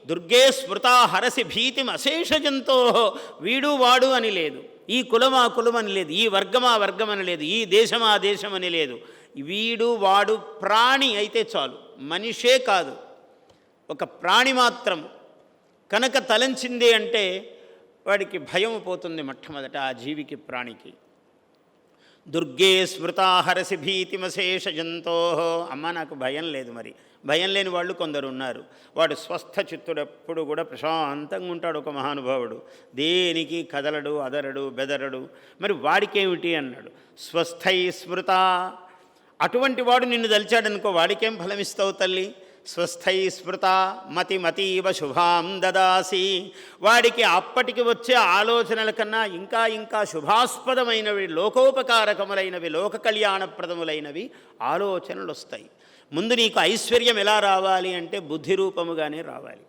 దుర్గే స్మృతా హరసి భీతిం అశేష జంతో. వీడు వాడు అని లేదు, ఈ కులం ఆ కులం అని లేదు, ఈ వర్గం ఆ వర్గం అని లేదు, ఈ దేశం ఆ దేశం అని లేదు. వీడు వాడు ప్రాణి అయితే చాలు, మనిషే కాదు, ఒక ప్రాణి మాత్రం కనుక తలంచింది అంటే వాడికి భయం పోతుంది మొట్టమొదట, ఆ జీవికి ప్రాణికి. దుర్గే స్మృతా హరసి భీతిమశేష జంతో. అమ్మ నాకు భయం లేదు. మరి భయం లేని వాళ్ళు కొందరు ఉన్నారు. వాడు స్వస్థ చిత్తుడు, ఎప్పుడు కూడా ప్రశాంతంగా ఉంటాడు ఒక మహానుభావుడు, దేనికి కదలడు, అదరడు, బెదరడు. మరి వాడికేమిటి అన్నాడు, స్వస్థై స్మృత. అటువంటి వాడు నిన్ను దలిచాడనుకో, వాడికేం ఫలమిస్తావు తల్లి? స్వస్థై స్మృత మతిమతీవ శుభాం దదాసి. వాడికి అప్పటికి వచ్చే ఆలోచనల కన్నా ఇంకా ఇంకా శుభాస్పదమైనవి, లోకోపకారకములైనవి, లోక కళ్యాణప్రదములైనవి ఆలోచనలు వస్తాయి. ముందు నీకు ఐశ్వర్యం ఎలా రావాలి అంటే బుద్ధి రూపముగానే రావాలి.